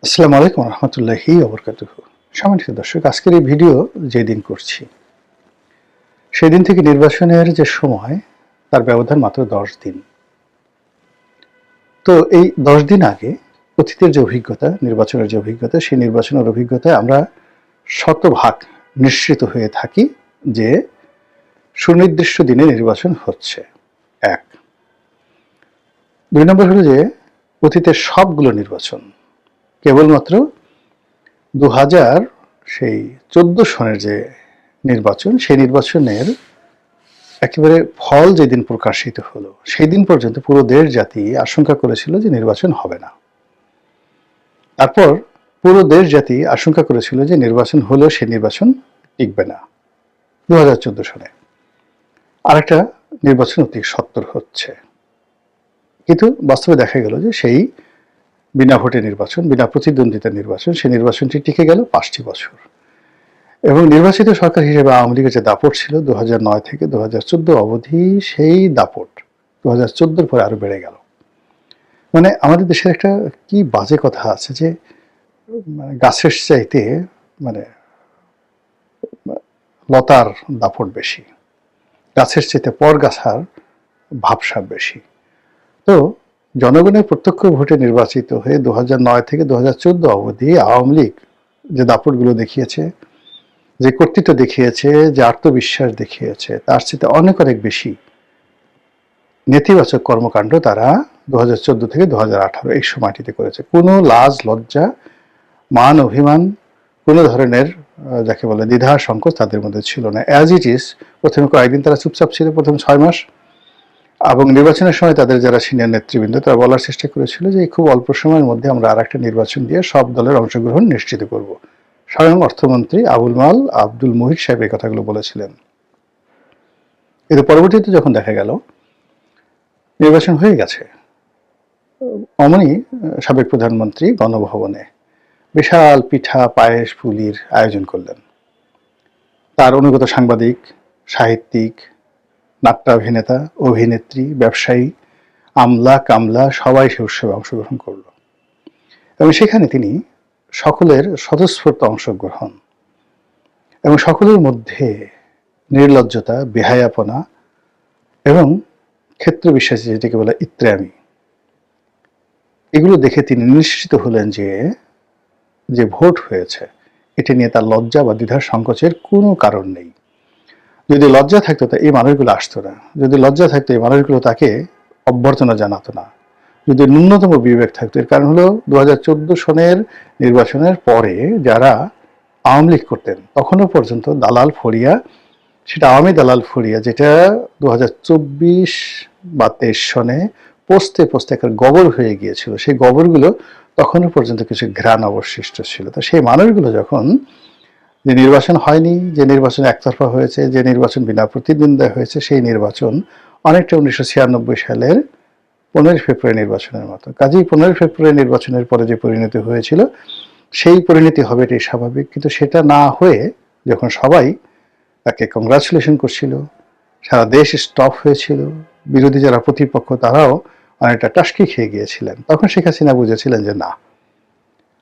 আসসালামু আলাইকুম রহমতুল্লাহি ওয়া বারাকাতুহু। সম্মানিত দর্শক, আজকের এই ভিডিও যেদিন করছি সেদিন থেকে নির্বাচনের যে সময় তার ব্যবধান মাত্র 10 দিন। তো এই 10 দিন আগে অতীতের যে অভিজ্ঞতা, নির্বাচনের যে অভিজ্ঞতা, সেই নির্বাচনের অভিজ্ঞতায় আমরা শতভাগ নিশ্চিত হয়ে থাকি যে সুনির্দিষ্ট দিনে নির্বাচন হচ্ছে। 1। 2 নম্বর হলো যে অতীতের সবগুলো নির্বাচন কেবলমাত্র 2014 সনের যে নির্বাচন, সেই নির্বাচনের একেবারে ফল যেদিন প্রকাশিত হলো সেই দিন পর্যন্ত পুরো দেশ জাতি আশঙ্কা করেছিল যে নির্বাচন হবে না। তারপর পুরো দেশ জাতি আশঙ্কা করেছিল যে নির্বাচন হলেও সেই নির্বাচন টিকবে না। 2014 সনে আরেকটা নির্বাচন অতি সত্বর হচ্ছে, কিন্তু বাস্তবে দেখা গেল যে সেই বিনা ভোটে নির্বাচন, বিনা প্রতিদ্বন্দ্বিতার নির্বাচন, সেই নির্বাচনটি টিকে গেল 5টি বছর। এবং নির্বাচিত সরকার হিসেবে আওয়ামী লীগের যে দাপট ছিল 2009 থেকে 2014 অবধি, সেই দাপট 2014 পরে আরো বেড়ে গেল। মানে আমাদের দেশের একটা কি বাজে কথা আছে যে গাছের চাইতে মানে লতার দাপট বেশি, গাছের চাইতে পরগাছার ভাবসাব বেশি। তো জনগণের প্রত্যক্ষ ভোটে নির্বাচিত হয়ে 2009 থেকে 2014 অবধি আওয়ামী লীগ যে দাপটগুলো দেখিয়েছে, যে কর্তৃত্ব দেখিয়েছে, যে আত্মবিশ্বাস দেখিয়েছে, তার চেয়ে অনেক অনেক বেশি নেতিবাচক কর্মকাণ্ড তারা 2014 থেকে 2018 এই সময়টিতে করেছে। কোনো লাজ লজ্জা, মান অভিমান, কোনো ধরনের যাকে বলে দ্বিধা সংকোচ তাদের মধ্যে ছিল না। অ্যাজ ইট ইজ প্রথমে কয়েকদিন তারা চুপচাপ ছিল, প্রথম 6 মাস, এবং নির্বাচনের সময় তাদের যারা সিনিয়র নেতৃবৃন্দ তারা বলার চেষ্টা করেছিল যে খুব অল্প সময়ের মধ্যে আমরা আর একটা নির্বাচন দিয়ে সব দলের অংশগ্রহণ নিশ্চিত করব। স্বয়ং অর্থমন্ত্রী আবুল মাল আব্দুল মুহিত সাহেব এই কথাগুলো বলেছিলেন। কিন্তু পরবর্তীতে যখন দেখা গেল নির্বাচন হয়ে গেছে, অমনি সাবেক প্রধানমন্ত্রী গণভবনে বিশাল পিঠা পায়েস পুলির আয়োজন করলেন। তার অনুগত সাংবাদিক, সাহিত্যিক, নাট্যাভিনেতা, অভিনেত্রী, ব্যবসায়ী, আমলা কামলা সবাই সে উৎসবে অংশগ্রহণ করল। এবং সেখানে তিনি সকলের স্বতঃস্ফূর্ত অংশগ্রহণ এবং সকলের মধ্যে নির্লজ্জতা, বেহায়াপনা এবং ক্ষেত্র বিশ্বাসী যেটাকে বলে ইত্রামি, এগুলো দেখে তিনি নিশ্চিত হলেন যে যে ভোট হয়েছে এটা নিয়ে তার লজ্জা বা দ্বিধার সংকোচের কোনো কারণ নেই। যদি লজ্জা থাকতো তা এই মানুষগুলো আসতো না, যদি লজ্জা থাকতো এই মানুষগুলো তাকে অভ্যর্থনা জানাতো না, যদি ন্যূনতম বিবেক থাকতো। এর কারণ হলো 2014 সনের নির্বাচনের পরে যারা আওয়ামী লীগ করতেন তখনও পর্যন্ত দালাল ফড়িয়া, সেটা আওয়ামী দালাল ফড়িয়া যেটা 2024 বা 23 সনে পোস্তে পোস্তে একটা গোবর হয়ে গিয়েছিল, সেই গোবরগুলো তখনও পর্যন্ত কিছু ঘ্রাণ অবশিষ্ট ছিল। তো সেই মানুষগুলো যখন যে নির্বাচন হয়নি, যে নির্বাচন একতরফা হয়েছে, যে নির্বাচন বিনা প্রতিদ্বন্দ্বিতা হয়েছে, সেই নির্বাচন অনেকটা 1996 সালের 15 ফেব্রুয়ারি নির্বাচনের মতো। কাজেই 15 ফেব্রুয়ারি নির্বাচনের পরে যে পরিণতি হয়েছিল সেই পরিণতি হবে, এটাই স্বাভাবিক। কিন্তু সেটা না হয়ে যখন সবাই তাকে কংগ্রাচুলেশন করছিল, সারা দেশ স্টপ হয়েছিল, বিরোধী যারা প্রতিপক্ষ তারাও অনেকটা টাসকি খেয়ে গিয়েছিলেন, তখন শেখ হাসিনা বুঝেছিলেন যে না,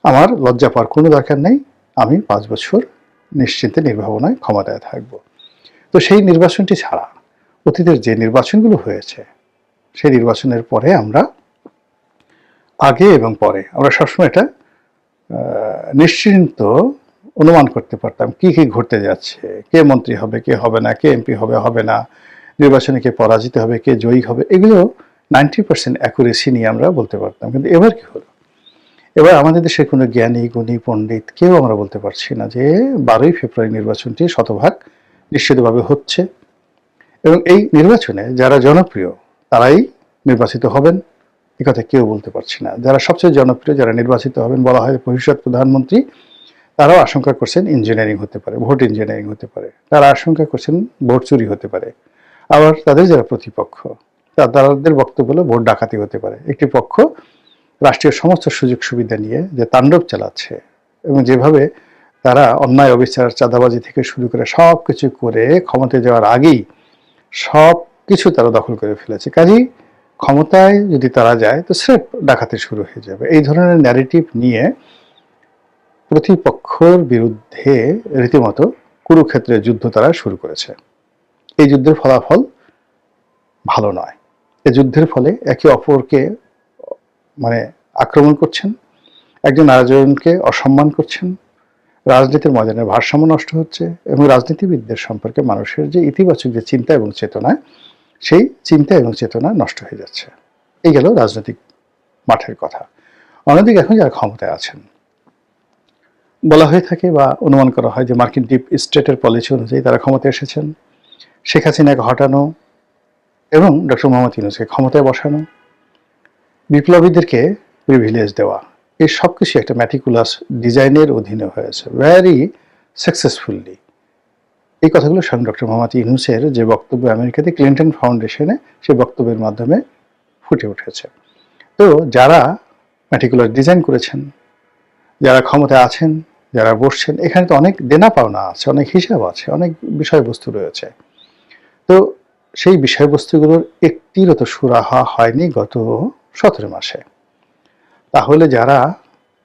আমার লজ্জা পাওয়ার কোনো দরকার নেই, আমি 5 বছর নিশ্চিন্তে নির্ভাবনায় ক্ষমতায় থাকব। তো সেই নির্বাচনটি ছাড়া অতীতের যে নির্বাচনগুলো হয়েছে সেই নির্বাচনের পরে আমরা আগে এবং পরে আমরা সবসময় এটা নিশ্চিন্ত অনুমান করতে পারতাম কি কি ঘটতে যাচ্ছে, কে মন্ত্রী হবে, কে হবে না, কে এমপি হবে, হবে না, নির্বাচনে কে পরাজিত হবে, কে জয়ী হবে, এগুলো 90% অ্যাকুরেসি নিয়ে আমরা বলতে পারতাম। কিন্তু এবার কি হলো, এবার আমাদের দেশের কোনো জ্ঞানী গুণী পণ্ডিত কেউ আমরা বলতে পারছি না যে 12ই ফেব্রুয়ারি নির্বাচনটি শতভাগ নিশ্চিতভাবে হচ্ছে। এবং এই নির্বাচনে যারা জনপ্রিয় তারাই নির্বাচিত হবেন, এ কথা কেউ বলতে পারছি না। যারা সবচেয়ে জনপ্রিয়, যারা নির্বাচিত হবেন, বলা হয় ভবিষ্যৎ প্রধানমন্ত্রী, তারাও আশঙ্কা করছেন ইঞ্জিনিয়ারিং হতে পারে, ভোট ইঞ্জিনিয়ারিং হতে পারে, তারা আশঙ্কা করছেন ভোট চুরি হতে পারে। আবার তাদের যারা প্রতিপক্ষ তাদের বক্তব্য হলো ভোট ডাকাতি হতে পারে। একটি পক্ষ রাষ্ট্রীয় সমস্ত সুযোগ সুবিধা নিয়ে যে তাণ্ডব চালাচ্ছে এবং যেভাবে তারা অন্যায় অবিচার চাঁদাবাজি থেকে শুরু করে সব কিছু করে ক্ষমতায় যাওয়ার আগেই সব কিছু তারা দখল করে ফেলেছে। কাজেই ক্ষমতায় যদি তারা যায় তো স্রেফ ডাকাতি শুরু হয়ে যাবে। এই ধরনের ন্যারেটিভ নিয়ে প্রতিপক্ষের বিরুদ্ধে রীতিমতো কুরুক্ষেত্রের যুদ্ধ তারা শুরু করেছে। এই যুদ্ধের ফলাফল ভালো নয়। এই যুদ্ধের ফলে একে অপরকে আক্রমণ করছেন, একজন আরেকজনকে অসম্মান করছেন, রাজনীতির ময়দানের ভারসাম্য নষ্ট হচ্ছে এবং রাজনীতিবিদদের সম্পর্কে মানুষের যে ইতিবাচক যে চিন্তা এবং চেতনা, সেই চিন্তা এবং চেতনা নষ্ট হয়ে যাচ্ছে। এই গেল রাজনৈতিক মাঠের কথা। অন্যদিকে এখন যারা ক্ষমতায় আছেন, বলা হয়ে থাকে বা অনুমান করা হয় যে মার্কিন ডিপ স্টেটের পলিসি অনুযায়ী তারা ক্ষমতায় এসেছেন। শেখ হাসিনাকে হটানো এবং ডক্টর মোহাম্মদ ইউনূসকে ক্ষমতায় বসানো, বিপ্লবীদেরকে প্রিভিলেজ দেওয়া, এই সব কিছু একটা ম্যাটিকুলাস ডিজাইনের অধীনে হয়েছে ভেরি সাকসেসফুলি। এই কথাগুলো স্বয়ং ডক্টর মোহাম্মদ ইউনূসের যে বক্তব্য আমেরিকাতে ক্লিন্টন ফাউন্ডেশনে, সেই বক্তব্যের মাধ্যমে ফুটে উঠেছে। তো যারা ম্যাটিকুলাস ডিজাইন করেছেন, যারা ক্ষমতায় আছেন, যারা বসছেন, এখানে তো অনেক দেনা পাওনা আছে, অনেক হিসাব আছে, অনেক বিষয়বস্তু রয়েছে। তো সেই বিষয়বস্তুগুলোর একটিরও তো সুরাহা হয়নি গত 17 মাসে। তাহলে যারা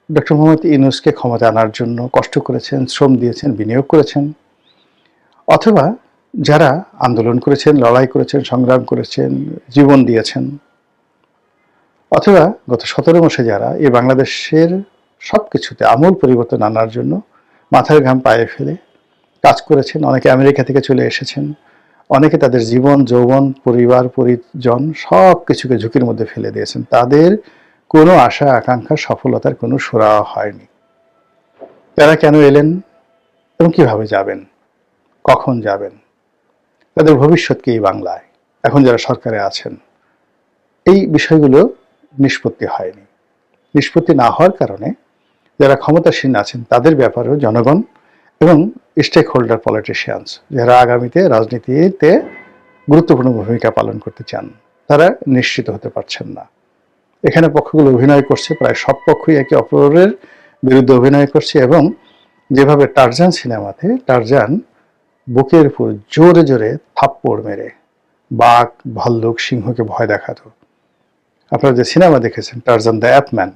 ডক্টর মোহাম্মদ ইউনূসকে ক্ষমতা আনার জন্য কষ্ট করেছেন, শ্রম দিয়েছেন, বিনিয়োগ করেছেন, অথবা যারা আন্দোলন করেছেন, লড়াই করেছেন, সংগ্রাম করেছেন, জীবন দিয়েছেন, অথবা গত 17 মাসে যারা এই বাংলাদেশের সব কিছুতে আমূল পরিবর্তন আনার জন্য মাথার ঘাম পায়ে ফেলে কাজ করেছেন, অনেকে আমেরিকা থেকে চলে এসেছেন, অনেকে তাদের জীবন, যৌবন, পরিবার, পরিজন সব কিছুকে ঝুঁকির মধ্যে ফেলে দিয়েছেন, তাদের কোনো আশা আকাঙ্ক্ষা সফলতার কোনো সুরাহা হয়নি। তারা কেন এলেন এবং কিভাবে যাবেন, কখন যাবেন, তাদের ভবিষ্যৎ কি এই বাংলায়, এখন যারা সরকারে আছেন, এই বিষয়গুলো নিষ্পত্তি হয়নি। নিষ্পত্তি না হওয়ার কারণে যারা ক্ষমতাসীন আছেন তাদের ব্যাপারেও জনগণ এবং স্টেক হোল্ডার পলিটিশিয়ানস, যারা আগামীতে রাজনীতিতে গুরুত্বপূর্ণ ভূমিকা পালন করতে চান, তারা নিশ্চিত হতে পারছেন না। এখানে পক্ষগুলো অভিনয় করছে, প্রায় সব পক্ষই একে অপরের বিরুদ্ধে অভিনয় করছে এবং যেভাবে টারজান সিনেমাতে টারজান বুকের উপর জোরে জোরে থাপ্পড় মেরে বাঘ, ভাল্লুক, সিংহকে ভয় দেখাতো। আপনারা যে সিনেমা দেখেছেন টারজান দ্য অ্যাপম্যান,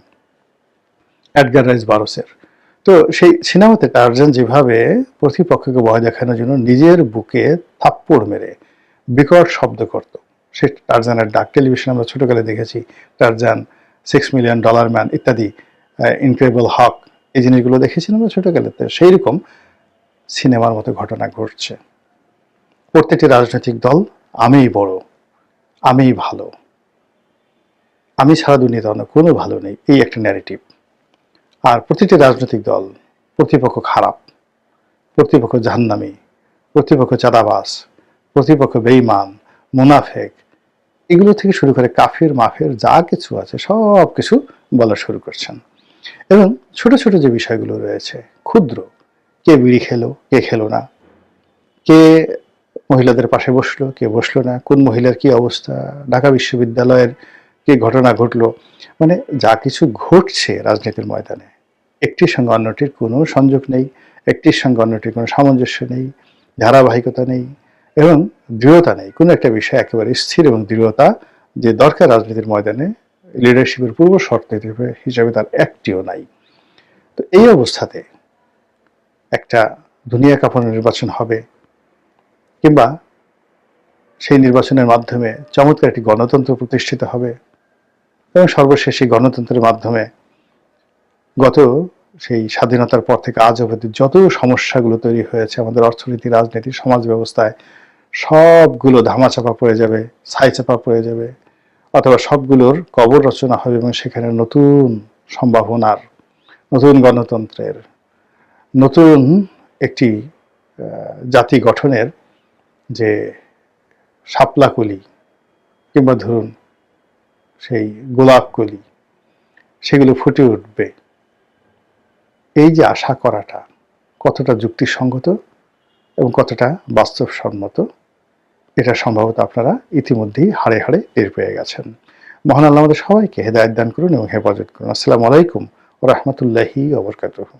এডগার রাইস বারোসের, তো সেই সিনেমাতে টারজান যেভাবে প্রতিপক্ষকে ভয় দেখানোর জন্য নিজের বুকে থাপ্পড় মেরে বিকট শব্দ করত, সে টারজানের ডাক। টেলিভিশনে আমরা ছোটকালে দেখেছি টারজান, $6 মিলিয়ন ম্যান ইত্যাদি, ইনক্রেডিবল হক, এই জিনিসগুলো দেখেছিলাম আমরা ছোটকালেতে। সেই রকম সিনেমার মতো ঘটনা ঘটছে। প্রত্যেকটি রাজনৈতিক দল আমিই বড়, আমিই ভালো, আমি ছাড়া দুনিয়াতে অন্য কোনো ভালো নেই, এই একটা ন্যারেটিভ। আর প্রতিটি রাজনৈতিক দল প্রতিপক্ষ খারাপ, প্রতিপক্ষ জাহান্নামী, প্রতিপক্ষ চাঁদাবাজ, প্রতিপক্ষ বেঈমান, মুনাফেক, এগুলো থেকে শুরু করে কাফির মাফের যা কিছু আছে সব কিছু বলা শুরু করছেন। এবং ছোট ছোট যে বিষয়গুলো রয়েছে, ক্ষুদ্র, কে বিড়ি খেলো, কে খেলো না, কে মহিলাদের পাশে বসলো, কে বসলো না, কোন মহিলার কি অবস্থা, ঢাকা বিশ্ববিদ্যালয়ের কি ঘটনা ঘটলো, যা কিছু ঘটছে রাজনীতির ময়দানে, একটির সঙ্গে অন্যটির কোনো সংযোগ নেই, একটির সঙ্গে অন্যটির কোনো সামঞ্জস্য নেই, ধারাবাহিকতা নেই এবং দৃঢ়তা নেই। কোনো একটা বিষয় একেবারে স্থির এবং দৃঢ়তা যে দরকার রাজনীতির ময়দানে, লিডারশিপের পূর্ব শর্ত হিসেবে তার একটিও নাই। তো এই অবস্থাতে একটা দুনিয়া কাঁপানো নির্বাচন হবে, কিংবা সেই নির্বাচনের মাধ্যমে চমৎকার একটি গণতন্ত্র প্রতিষ্ঠিত হবে এবং সর্বশেষ এই গণতন্ত্রের মাধ্যমে গত সেই স্বাধীনতার পর থেকে আজ অবধি যত সমস্যাগুলো তৈরি হয়েছে আমাদের অর্থনীতি, রাজনীতি, সমাজ ব্যবস্থায়, সবগুলো ধামাচাপা পড়ে যাবে, ছাইচাপা পড়ে যাবে, অথবা সবগুলোর কবর রচনা হবে এবং সেখানে নতুন সম্ভাবনার, নতুন গণতন্ত্রের, নতুন একটি জাতি গঠনের যে শাপলাকলি কিংবা ধরুন সেই গোলাপকলি, সেগুলো ফুটে উঠবে। এই যে আশা করাটা কতটা যুক্তিসঙ্গত এবং কতটা বাস্তবসম্মত, এটা সম্ভবত আপনারা ইতিমধ্যেই হাড়ে হাড়ে টের পেয়ে গেছেন। মহান আল্লাহ আমাদের সবাইকে হেদায়েত দান করুন এবং হেফাজত করুন। আসসালামু আলাইকুম ওয়া রাহমাতুল্লাহি ওয়া বারাকাতুহু।